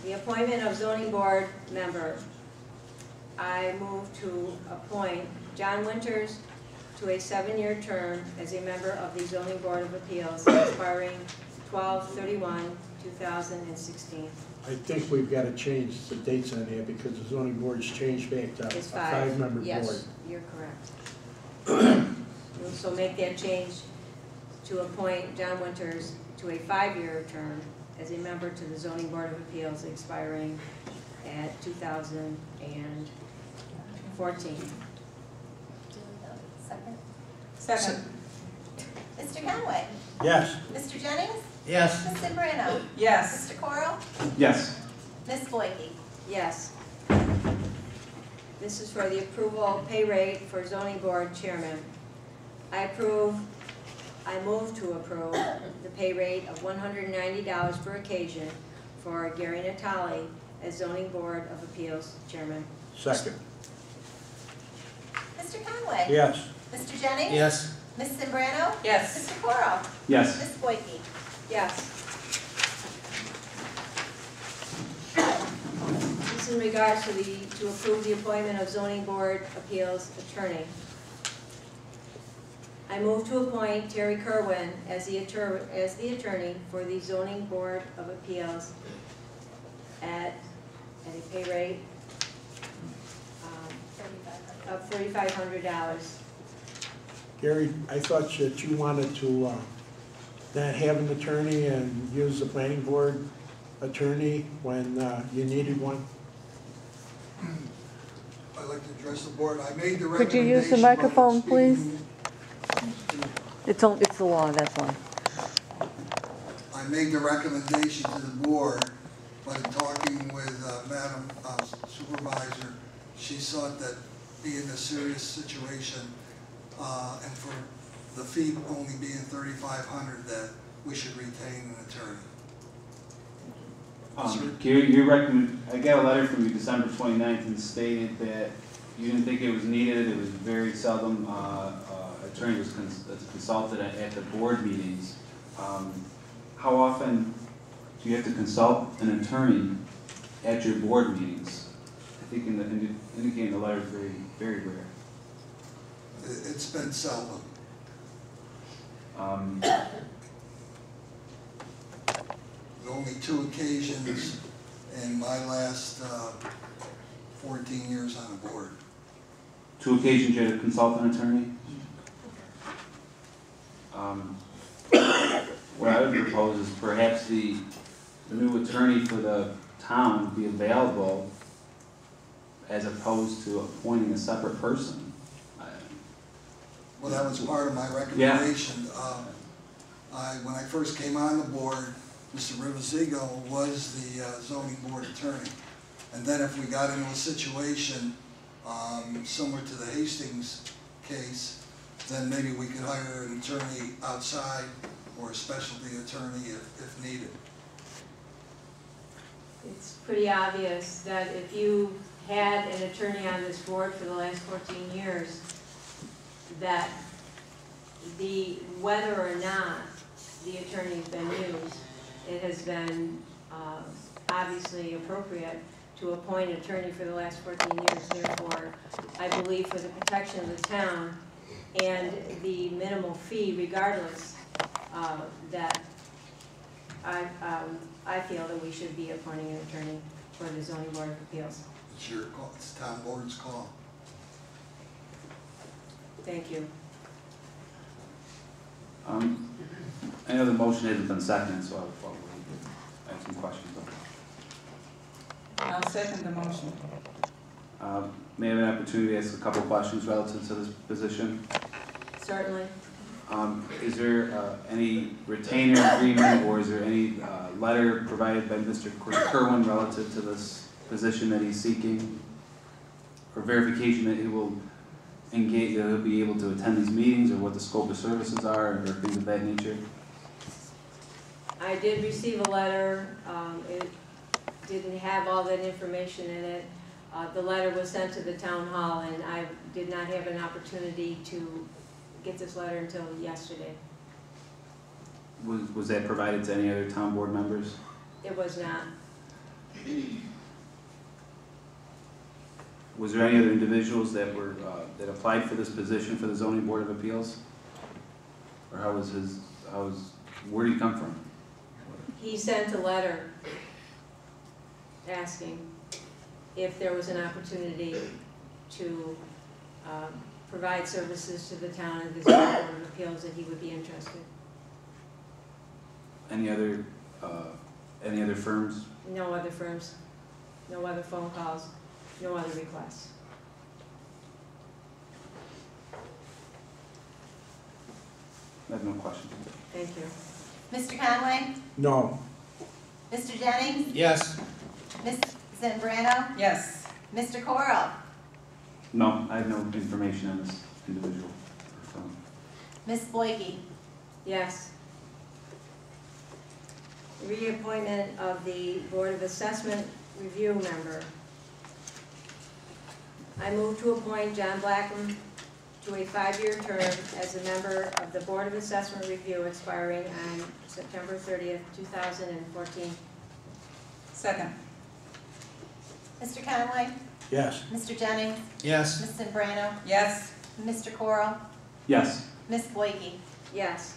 The appointment of zoning board member. I move to appoint John Winters to a 7-year term as a member of the zoning board of appeals expiring 12/31/2016. I think we've got to change the dates on there because the zoning board's changed back to a It's 5. 5-member board. Yes, you're correct. We'll also make that change to appoint John Winters to a 5-year term as a member to the zoning board of appeals expiring at 2014. Second. Second. Mr. Conway. Yes. Mr. Jennings. Yes. Ms. Sembrano. Yes. Mr. Coral. Yes. Ms. Boyke. Yes. This is for the approval pay rate for zoning board chairman. I move to approve the pay rate of $190 per occasion for Gary Natale as zoning board of appeals chairman. Second. Mr. Conway. Yes. Mr. Jennings. Yes. Ms. Sembrano. Yes. Mr. Coral. Yes. Ms. Boyke. Yes. This is in regards to approve the appointment of zoning board appeals attorney. I move to appoint Terry Kerwin as the attorney for the zoning board of appeals at a pay rate of $3,500. Gary, I thought that you wanted to not have an attorney and use the planning board attorney when you needed one. I'd like to address the board. I made the recommendation. Could you use the microphone, please? It's the law, that's all. I made the recommendation to the board, but in talking with Madam Supervisor, she thought that being a serious situation and for the fee only being $3,500, that we should retain an attorney. Gary, I got a letter from you December 29th and stated that you didn't think it was needed. It was very seldom attorney was consulted at the board meetings. How often do you have to consult an attorney at your board meetings? I think indicating the letter is very, very rare. It's been seldom. Only 2 occasions in my last 14 years on the board. 2 occasions you had to consult an attorney? What I would propose is perhaps the new attorney for the town be available as opposed to appointing a separate person. Well, that was part of my recommendation. When I first came on the board, Mr. Rivazigo was the zoning board attorney. And then if we got into a situation similar to the Hastings case, then maybe we could hire an attorney outside or a specialty attorney if needed. It's pretty obvious that if you had an attorney on this board for the last 14 years, that whether or not the attorney's been used, it has been obviously appropriate to appoint an attorney for the last 14 years. Therefore, I believe for the protection of the town and the minimal fee regardless, that I feel that we should be appointing an attorney for the zoning board of appeals. It's your call. It's the town board's call. Thank you. I know the motion hasn't been seconded, so I'll have some questions. I'll second the motion. May I have an opportunity to ask a couple questions relative to this position? Certainly. Is there any retainer agreement or is there any letter provided by Mr. Kerwin relative to this position that he's seeking? Or verification that he will engage, that he'll be able to attend these meetings, or what the scope of services are, or things of that nature? I did receive a letter. It didn't have all that information in it. The letter was sent to the town hall, and I did not have an opportunity to get this letter until yesterday. Was that provided to any other town board members? It was not. Was there any other individuals that were, that applied for this position for the zoning board of appeals? Or where did he come from? He sent a letter asking if there was an opportunity to provide services to the town and the zoning board of appeals, that he would be interested. Any other firms? No other firms, no other phone calls, no other requests. I have no questions. Thank you. Mr. Conway? No. Mr. Jennings? Yes. Ms. Zambrano? Yes. Mr. Corral? No, I have no information on this individual. So, Ms. Boyke? Yes. Reappointment of the Board of Assessment Review member. I move to appoint John Blackman to a 5-year term as a member of the Board of Assessment Review expiring on September 30th, 2014. Second. Mr. Conway? Yes. Mr. Jennings? Yes. Ms. Zambrano? Yes. Mr. Corral? yes. Ms. Boyke? Yes.